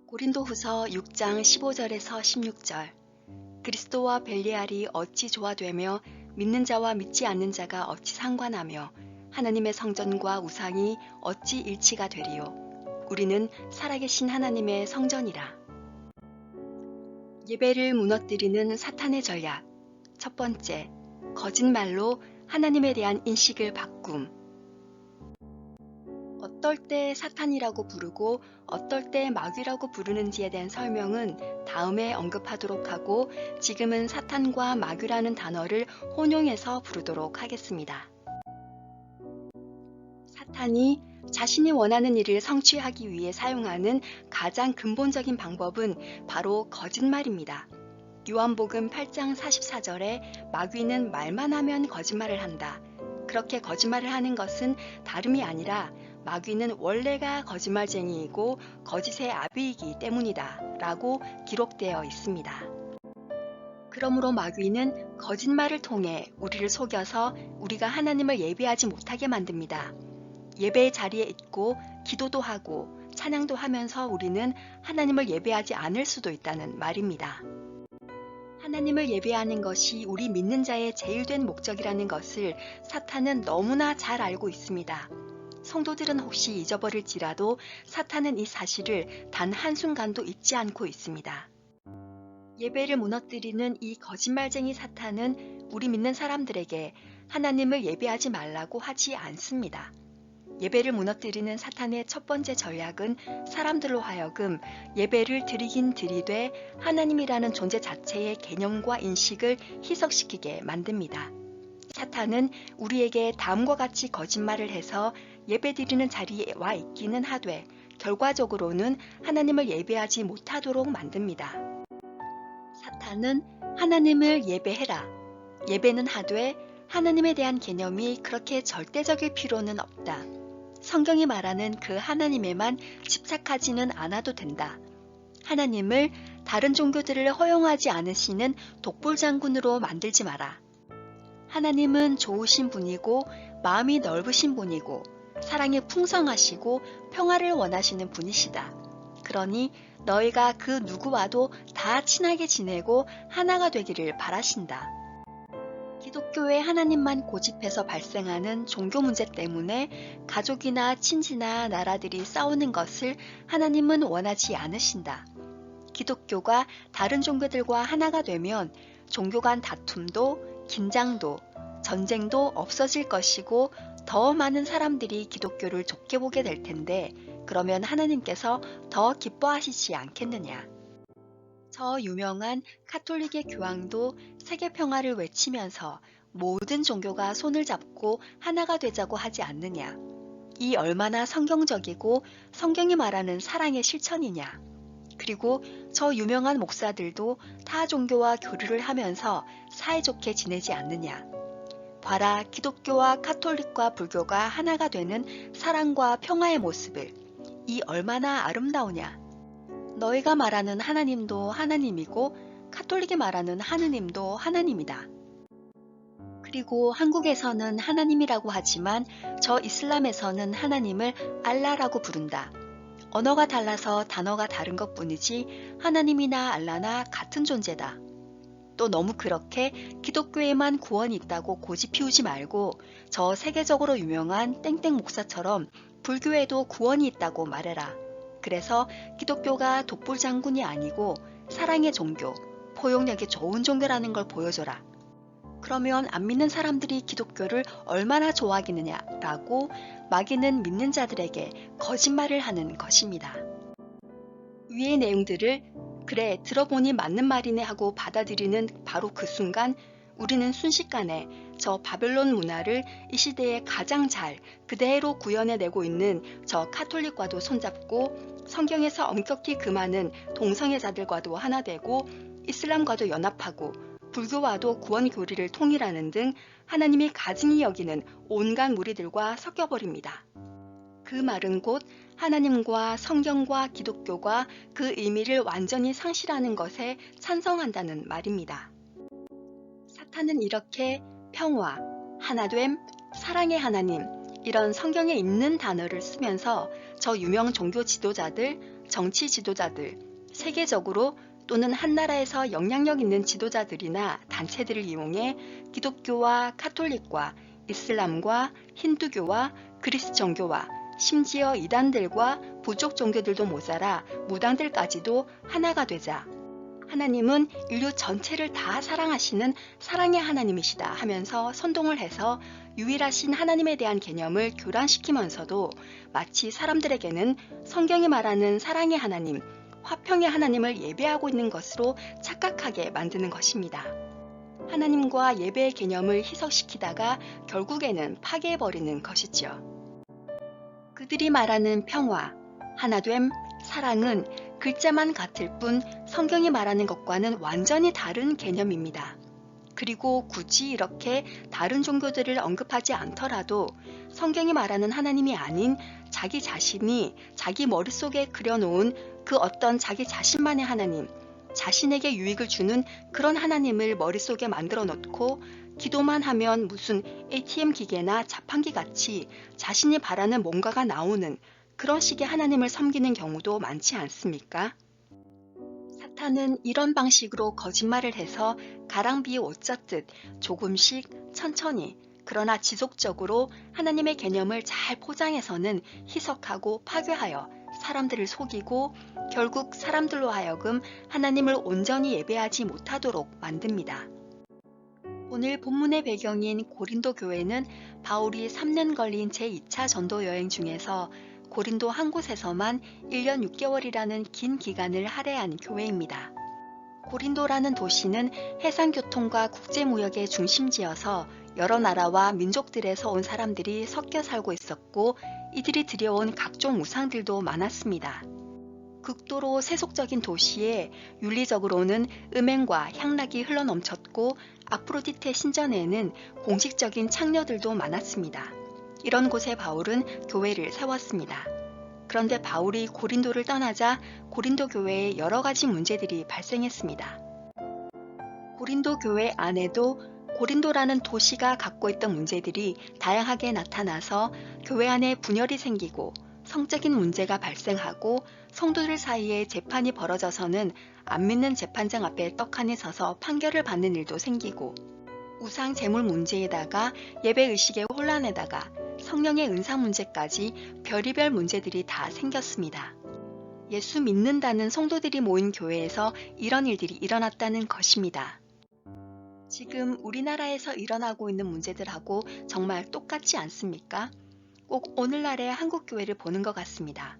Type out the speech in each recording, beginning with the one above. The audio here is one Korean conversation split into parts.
고린도후서 6장 15절에서 16절. 그리스도와 벨리알이 어찌 조화되며 믿는 자와 믿지 않는 자가 어찌 상관하며 하나님의 성전과 우상이 어찌 일치가 되리요. 우리는 살아계신 하나님의 성전이라. 예배를 무너뜨리는 사탄의 전략. 첫 번째, 거짓말로 하나님에 대한 인식을 바꿈. 어떨 때 사탄이라고 부르고 어떨 때 마귀라고 부르는지에 대한 설명은 다음에 언급하도록 하고, 지금은 사탄과 마귀라는 단어를 혼용해서 부르도록 하겠습니다. 사탄이 자신이 원하는 일을 성취하기 위해 사용하는 가장 근본적인 방법은 바로 거짓말입니다. 요한복음 8장 44절에 마귀는 말만 하면 거짓말을 한다. 그렇게 거짓말을 하는 것은 다름이 아니라 마귀는 원래가 거짓말쟁이이고 거짓의 아비이기 때문이다 라고 기록되어 있습니다. 그러므로 마귀는 거짓말을 통해 우리를 속여서 우리가 하나님을 예배하지 못하게 만듭니다. 예배의 자리에 있고 기도도 하고 찬양도 하면서 우리는 하나님을 예배하지 않을 수도 있다는 말입니다. 하나님을 예배하는 것이 우리 믿는 자의 제일된 목적이라는 것을 사탄은 너무나 잘 알고 있습니다. 성도들은 혹시 잊어버릴지라도 사탄은 이 사실을 단 한순간도 잊지 않고 있습니다. 예배를 무너뜨리는 이 거짓말쟁이 사탄은 우리 믿는 사람들에게 하나님을 예배하지 말라고 하지 않습니다. 예배를 무너뜨리는 사탄의 첫 번째 전략은 사람들로 하여금 예배를 드리긴 드리되 하나님이라는 존재 자체의 개념과 인식을 희석시키게 만듭니다. 사탄은 우리에게 다음과 같이 거짓말을 해서 예배드리는 자리에 와 있기는 하되 결과적으로는 하나님을 예배하지 못하도록 만듭니다. 사탄은 하나님을 예배해라. 예배는 하되 하나님에 대한 개념이 그렇게 절대적일 필요는 없다. 성경이 말하는 그 하나님에만 집착하지는 않아도 된다. 하나님을 다른 종교들을 허용하지 않으시는 독불장군으로 만들지 마라. 하나님은 좋으신 분이고 마음이 넓으신 분이고 사랑이 풍성하시고 평화를 원하시는 분이시다. 그러니 너희가 그 누구와도 다 친하게 지내고 하나가 되기를 바라신다. 기독교의 하나님만 고집해서 발생하는 종교 문제 때문에 가족이나 친지나 나라들이 싸우는 것을 하나님은 원하지 않으신다. 기독교가 다른 종교들과 하나가 되면 종교 간 다툼도 긴장도 전쟁도 없어질 것이고 더 많은 사람들이 기독교를 좋게 보게 될 텐데, 그러면 하나님께서 더 기뻐하시지 않겠느냐. 저 유명한 카톨릭의 교황도 세계 평화를 외치면서 모든 종교가 손을 잡고 하나가 되자고 하지 않느냐. 이 얼마나 성경적이고 성경이 말하는 사랑의 실천이냐. 그리고 저 유명한 목사들도 타 종교와 교류를 하면서 사이좋게 지내지 않느냐. 봐라, 기독교와 카톨릭과 불교가 하나가 되는 사랑과 평화의 모습을. 이 얼마나 아름다우냐. 너희가 말하는 하나님도 하나님이고 카톨릭이 말하는 하느님도 하나님이다. 그리고 한국에서는 하나님이라고 하지만 저 이슬람에서는 하나님을 알라라고 부른다. 언어가 달라서 단어가 다른 것뿐이지 하나님이나 알라나 같은 존재다. 또 너무 그렇게 기독교에만 구원이 있다고 고집 피우지 말고 저 세계적으로 유명한 땡땡 목사처럼 불교에도 구원이 있다고 말해라. 그래서 기독교가 독불장군이 아니고 사랑의 종교, 포용력이 좋은 종교라는 걸 보여줘라. 그러면 안 믿는 사람들이 기독교를 얼마나 좋아하겠느냐라고 마귀는 믿는 자들에게 거짓말을 하는 것입니다. 위의 내용들을 그래 들어보니 맞는 말이네 하고 받아들이는 바로 그 순간 우리는 순식간에 저 바벨론 문화를 이 시대에 가장 잘 그대로 구현해내고 있는 저 카톨릭과도 손잡고 성경에서 엄격히 금하는 동성애자들과도 하나 되고 이슬람과도 연합하고 불교와도 구원 교리를 통일하는 등 하나님이 가증히 여기는 온갖 무리들과 섞여버립니다. 그 말은 곧 하나님과 성경과 기독교가 그 의미를 완전히 상실하는 것에 찬성한다는 말입니다. 사탄은 이렇게 평화, 하나됨, 사랑의 하나님 이런 성경에 있는 단어를 쓰면서 저 유명 종교 지도자들, 정치 지도자들, 세계적으로 또는 한 나라에서 영향력 있는 지도자들이나 단체들을 이용해 기독교와 카톨릭과 이슬람과 힌두교와 그리스정교와 심지어 이단들과 부족 종교들도 모자라 무당들까지도 하나가 되자 하나님은 인류 전체를 다 사랑하시는 사랑의 하나님이시다 하면서 선동을 해서 유일하신 하나님에 대한 개념을 교란시키면서도 마치 사람들에게는 성경이 말하는 사랑의 하나님, 화평의 하나님을 예배하고 있는 것으로 착각하게 만드는 것입니다. 하나님과 예배의 개념을 희석시키다가 결국에는 파괴해버리는 것이죠. 그들이 말하는 평화, 하나됨, 사랑은 글자만 같을 뿐 성경이 말하는 것과는 완전히 다른 개념입니다. 그리고 굳이 이렇게 다른 종교들을 언급하지 않더라도 성경이 말하는 하나님이 아닌 자기 자신이 자기 머릿속에 그려놓은 그 어떤 자기 자신만의 하나님, 자신에게 유익을 주는 그런 하나님을 머릿속에 만들어 놓고 기도만 하면 무슨 ATM 기계나 자판기 같이 자신이 바라는 뭔가가 나오는 그런 식의 하나님을 섬기는 경우도 많지 않습니까? 사탄은 이런 방식으로 거짓말을 해서 가랑비에 옷 젖듯 조금씩 천천히 그러나 지속적으로 하나님의 개념을 잘 포장해서는 희석하고 파괴하여 사람들을 속이고 결국 사람들로 하여금 하나님을 온전히 예배하지 못하도록 만듭니다. 오늘 본문의 배경인 고린도 교회는 바울이 3년 걸린 제2차 전도 여행 중에서 고린도 한 곳에서만 1년 6개월이라는 긴 기간을 할애한 교회입니다. 고린도라는 도시는 해상교통과 국제무역의 중심지여서 여러 나라와 민족들에서 온 사람들이 섞여 살고 있었고 이들이 들여온 각종 우상들도 많았습니다. 극도로 세속적인 도시에 윤리적으로는 음행과 향락이 흘러넘쳤고 아프로디테 신전에는 공식적인 창녀들도 많았습니다. 이런 곳에 바울은 교회를 세웠습니다. 그런데 바울이 고린도를 떠나자 고린도 교회에 여러 가지 문제들이 발생했습니다. 고린도 교회 안에도 고린도라는 도시가 갖고 있던 문제들이 다양하게 나타나서 교회 안에 분열이 생기고 성적인 문제가 발생하고 성도들 사이에 재판이 벌어져서는 안 믿는 재판장 앞에 떡하니 서서 판결을 받는 일도 생기고 우상 제물 문제에다가 예배의식의 혼란에다가 성령의 은사 문제까지 별의별 문제들이 다 생겼습니다. 예수 믿는다는 성도들이 모인 교회에서 이런 일들이 일어났다는 것입니다. 지금 우리나라에서 일어나고 있는 문제들하고 정말 똑같지 않습니까? 꼭 오늘날의 한국교회를 보는 것 같습니다.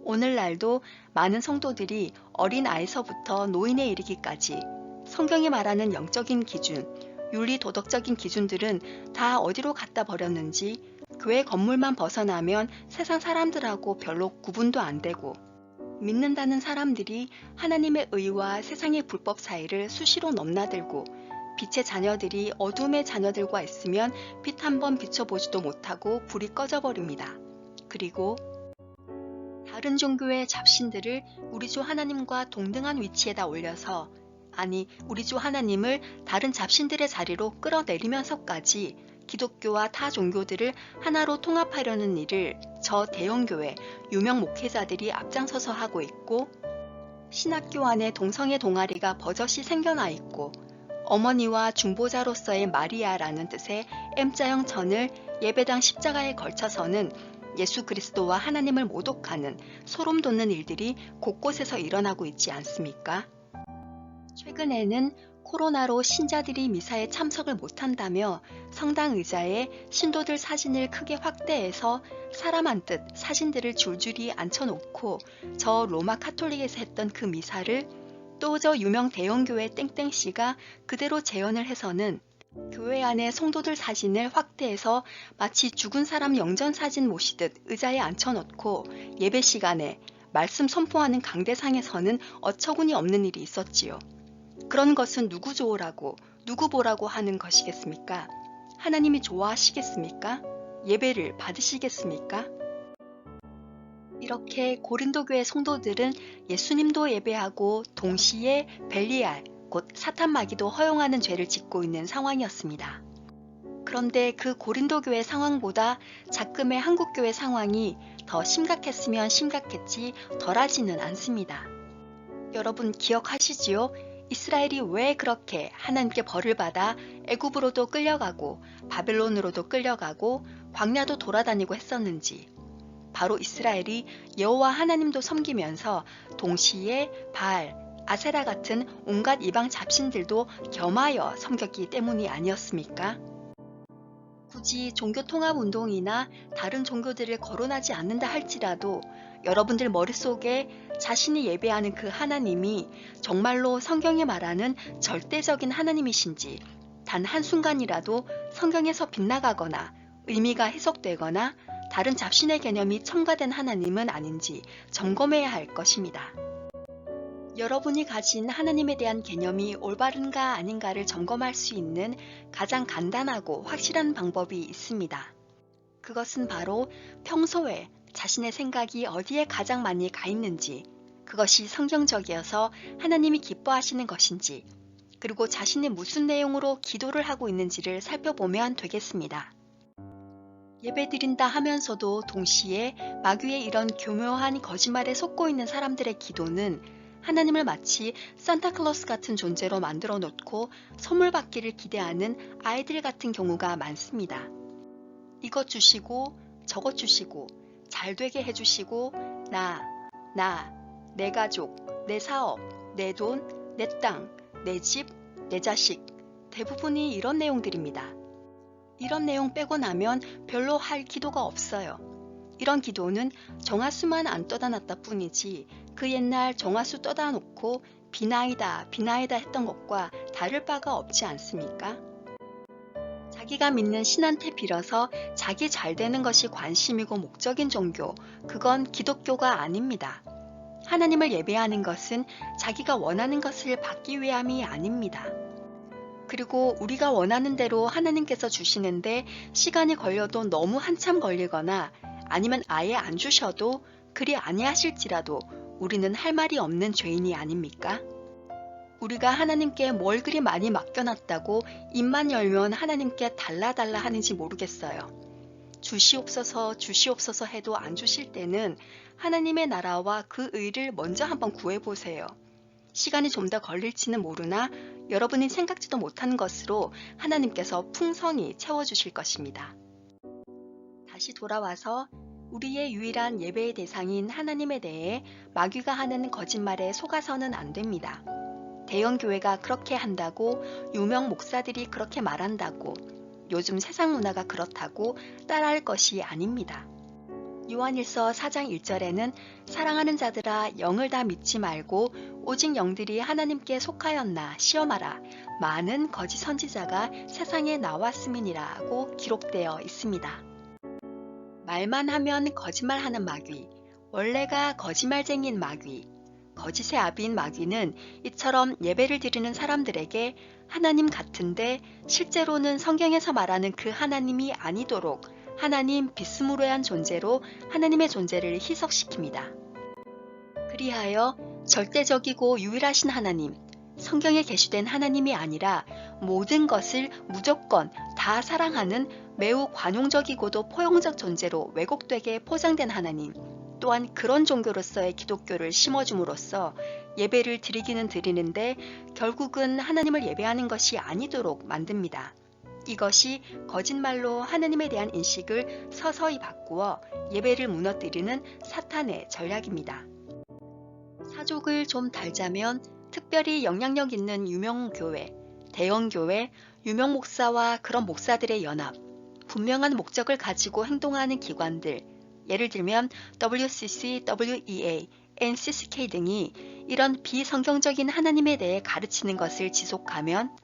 오늘날도 많은 성도들이 어린 아이서부터 노인에 이르기까지 성경이 말하는 영적인 기준, 윤리 도덕적인 기준들은 다 어디로 갖다 버렸는지 교회 건물만 벗어나면 세상 사람들하고 별로 구분도 안 되고 믿는다는 사람들이 하나님의 의와 세상의 불법 사이를 수시로 넘나들고 빛의 자녀들이 어둠의 자녀들과 있으면 빛 한번 비춰보지도 못하고 불이 꺼져버립니다. 그리고 다른 종교의 잡신들을 우리 주 하나님과 동등한 위치에다 올려서 아니 우리 주 하나님을 다른 잡신들의 자리로 끌어내리면서까지 기독교와 타 종교들을 하나로 통합하려는 일을 저 대형교회 유명 목회자들이 앞장서서 하고 있고 신학교 안에 동성애 동아리가 버젓이 생겨나 있고 어머니와 중보자로서의 마리아라는 뜻의 M자형 전을 예배당 십자가에 걸쳐서는 예수 그리스도와 하나님을 모독하는 소름 돋는 일들이 곳곳에서 일어나고 있지 않습니까? 최근에는 코로나로 신자들이 미사에 참석을 못한다며 성당 의자에 신도들 사진을 크게 확대해서 사람 한 뜻 사진들을 줄줄이 앉혀놓고 저 로마 카톨릭에서 했던 그 미사를 또 저 유명 대형교회 땡땡씨가 그대로 재현을 해서는 교회 안에 성도들 사진을 확대해서 마치 죽은 사람 영전 사진 모시듯 의자에 앉혀놓고 예배 시간에 말씀 선포하는 강대상에서는 어처구니 없는 일이 있었지요. 그런 것은 누구 좋으라고 누구 보라고 하는 것이겠습니까? 하나님이 좋아하시겠습니까? 예배를 받으시겠습니까? 이렇게 고린도 교회 성도들은 예수님도 예배하고 동시에 벨리알, 곧 사탄 마귀도 허용하는 죄를 짓고 있는 상황이었습니다. 그런데 그 고린도 교회 상황보다 작금의 한국 교회 상황이 더 심각했으면 심각했지 덜하지는 않습니다. 여러분 기억하시지요? 이스라엘이 왜 그렇게 하나님께 벌을 받아 애굽으로도 끌려가고 바벨론으로도 끌려가고 광야도 돌아다니고 했었는지. 바로 이스라엘이 여호와 하나님도 섬기면서 동시에 바알, 아세라 같은 온갖 이방 잡신들도 겸하여 섬겼기 때문이 아니었습니까? 굳이 종교통합운동이나 다른 종교들을 거론하지 않는다 할지라도 여러분들 머릿속에 자신이 예배하는 그 하나님이 정말로 성경에 말하는 절대적인 하나님이신지 단 한순간이라도 성경에서 빗나가거나 의미가 해석되거나 다른 잡신의 개념이 첨가된 하나님은 아닌지 점검해야 할 것입니다. 여러분이 가진 하나님에 대한 개념이 올바른가 아닌가를 점검할 수 있는 가장 간단하고 확실한 방법이 있습니다. 그것은 바로 평소에 자신의 생각이 어디에 가장 많이 가 있는지, 그것이 성경적이어서 하나님이 기뻐하시는 것인지, 그리고 자신이 무슨 내용으로 기도를 하고 있는지를 살펴보면 되겠습니다. 예배드린다 하면서도 동시에 마귀의 이런 교묘한 거짓말에 속고 있는 사람들의 기도는 하나님을 마치 산타클로스 같은 존재로 만들어 놓고 선물 받기를 기대하는 아이들 같은 경우가 많습니다. 이것 주시고 저것 주시고 잘 되게 해주시고 내 가족, 내 사업, 내 돈, 내 땅, 내 집, 내 자식 대부분이 이런 내용들입니다. 이런 내용 빼고 나면 별로 할 기도가 없어요. 이런 기도는 정화수만 안 떠다 놨다 뿐이지 그 옛날 정화수 떠다 놓고 비나이다 했던 것과 다를 바가 없지 않습니까? 자기가 믿는 신한테 빌어서 자기 잘 되는 것이 관심이고 목적인 종교, 그건 기독교가 아닙니다. 하나님을 예배하는 것은 자기가 원하는 것을 받기 위함이 아닙니다. 그리고 우리가 원하는 대로 하나님께서 주시는데 시간이 걸려도 너무 한참 걸리거나 아니면 아예 안 주셔도 그리 아니하실지라도 우리는 할 말이 없는 죄인이 아닙니까? 우리가 하나님께 뭘 그리 많이 맡겨놨다고 입만 열면 하나님께 달라 하는지 모르겠어요. 주시옵소서 해도 안 주실 때는 하나님의 나라와 그 의를 먼저 한번 구해보세요. 시간이 좀 더 걸릴지는 모르나 여러분이 생각지도 못한 것으로 하나님께서 풍성히 채워주실 것입니다. 다시 돌아와서 우리의 유일한 예배의 대상인 하나님에 대해 마귀가 하는 거짓말에 속아서는 안 됩니다. 대형 교회가 그렇게 한다고, 유명 목사들이 그렇게 말한다고, 요즘 세상 문화가 그렇다고 따라할 것이 아닙니다. 요한일서 4장 1절에는 사랑하는 자들아 영을 다 믿지 말고 오직 영들이 하나님께 속하였나 시험하라. 많은 거짓 선지자가 세상에 나왔음이니라고 기록되어 있습니다. 말만 하면 거짓말하는 마귀, 원래가 거짓말쟁이인 마귀, 거짓의 아비인 마귀는 이처럼 예배를 드리는 사람들에게 하나님 같은데 실제로는 성경에서 말하는 그 하나님이 아니도록 하나님 비스무리한 존재로 하나님의 존재를 희석시킵니다. 그리하여 절대적이고 유일하신 하나님, 성경에 게시된 하나님이 아니라 모든 것을 무조건 다 사랑하는 매우 관용적이고도 포용적 존재로 왜곡되게 포장된 하나님, 또한 그런 종교로서의 기독교를 심어줌으로써 예배를 드리기는 드리는데 결국은 하나님을 예배하는 것이 아니도록 만듭니다. 이것이 거짓말로 하나님에 대한 인식을 서서히 바꾸어 예배를 무너뜨리는 사탄의 전략입니다. 사족을 좀 달자면 특별히 영향력 있는 유명 교회, 대형 교회, 유명 목사와 그런 목사들의 연합, 분명한 목적을 가지고 행동하는 기관들, 예를 들면 WCC, WEA, NCCK 등이 이런 비성경적인 하나님에 대해 가르치는 것을 지속하면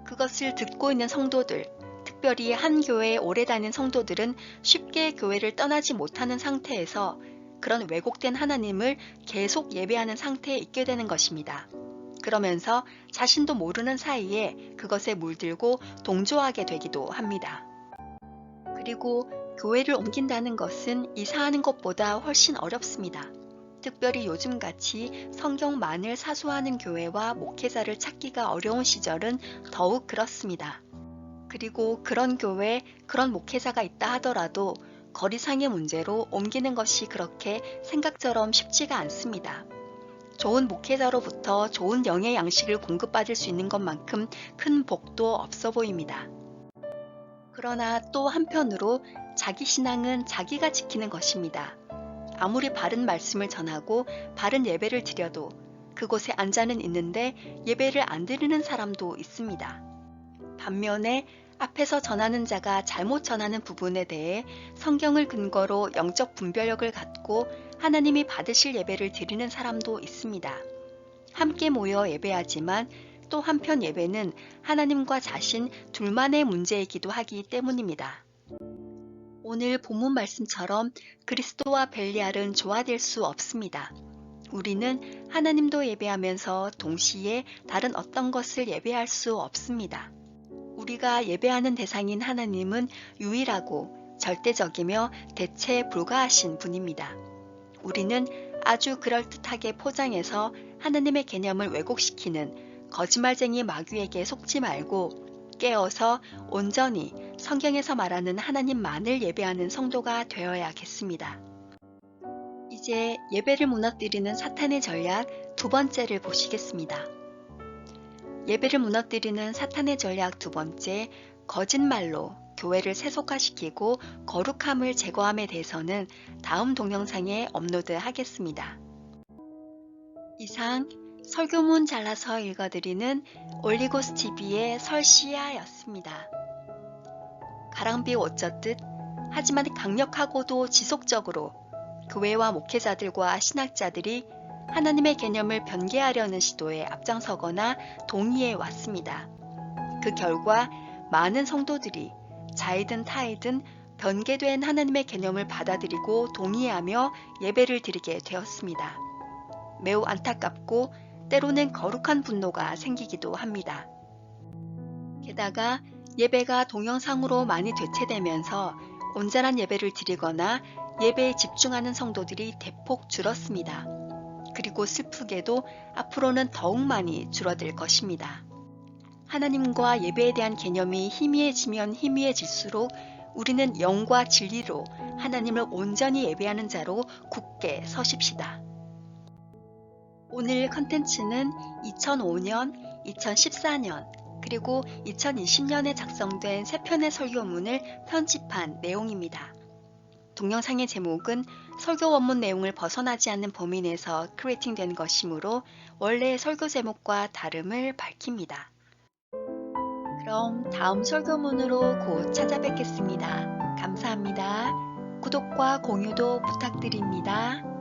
그것을 듣고 있는 성도들, 특별히 한 교회에 오래 다닌 성도들은 쉽게 교회를 떠나지 못하는 상태에서 그런 왜곡된 하나님을 계속 예배하는 상태에 있게 되는 것입니다. 그러면서 자신도 모르는 사이에 그것에 물들고 동조하게 되기도 합니다. 그리고 교회를 옮긴다는 것은 이사하는 것보다 훨씬 어렵습니다. 특별히 요즘같이 성경만을 사수하는 교회와 목회자를 찾기가 어려운 시절은 더욱 그렇습니다. 그리고 그런 교회, 그런 목회자가 있다 하더라도 거리상의 문제로 옮기는 것이 그렇게 생각처럼 쉽지가 않습니다. 좋은 목회자로부터 좋은 영의 양식을 공급받을 수 있는 것만큼 큰 복도 없어 보입니다. 그러나 또 한편으로 자기 신앙은 자기가 지키는 것입니다. 아무리 바른 말씀을 전하고 바른 예배를 드려도 그곳에 앉아는 있는데 예배를 안 드리는 사람도 있습니다. 반면에 앞에서 전하는 자가 잘못 전하는 부분에 대해 성경을 근거로 영적 분별력을 갖고 하나님이 받으실 예배를 드리는 사람도 있습니다. 함께 모여 예배하지만 또 한편 예배는 하나님과 자신 둘만의 문제이기도 하기 때문입니다. 오늘 본문 말씀처럼 그리스도와 벨리알은 조화될 수 없습니다. 우리는 하나님도 예배하면서 동시에 다른 어떤 것을 예배할 수 없습니다. 우리가 예배하는 대상인 하나님은 유일하고 절대적이며 대체 불가하신 분입니다. 우리는 아주 그럴듯하게 포장해서 하나님의 개념을 왜곡시키는 거짓말쟁이 마귀에게 속지 말고 깨어서 온전히 성경에서 말하는 하나님만을 예배하는 성도가 되어야겠습니다. 이제 예배를 무너뜨리는 사탄의 전략 두 번째를 보시겠습니다. 예배를 무너뜨리는 사탄의 전략 두 번째, 거짓말로 교회를 세속화시키고 거룩함을 제거함에 대해서는 다음 동영상에 업로드하겠습니다. 이상 설교문 잘라서 읽어드리는 올리고스TV의 설시아였습니다. 가랑비 옷젖듯 하지만 강력하고도 지속적으로 교회와 목회자들과 신학자들이 하나님의 개념을 변개하려는 시도에 앞장서거나 동의해 왔습니다. 그 결과 많은 성도들이 자이든 타이든 변개된 하나님의 개념을 받아들이고 동의하며 예배를 드리게 되었습니다. 매우 안타깝고 때로는 거룩한 분노가 생기기도 합니다. 게다가 예배가 동영상으로 많이 대체되면서 온전한 예배를 드리거나 예배에 집중하는 성도들이 대폭 줄었습니다. 그리고 슬프게도 앞으로는 더욱 많이 줄어들 것입니다. 하나님과 예배에 대한 개념이 희미해지면 희미해질수록 우리는 영과 진리로 하나님을 온전히 예배하는 자로 굳게 서십시다. 오늘 컨텐츠는 2005년, 2014년, 그리고 2020년에 작성된 3편의 설교문을 편집한 내용입니다. 동영상의 제목은 설교 원문 내용을 벗어나지 않는 범위 내에서 크리에이팅된 것이므로 원래의 설교 제목과 다름을 밝힙니다. 그럼 다음 설교문으로 곧 찾아뵙겠습니다. 감사합니다. 구독과 공유도 부탁드립니다.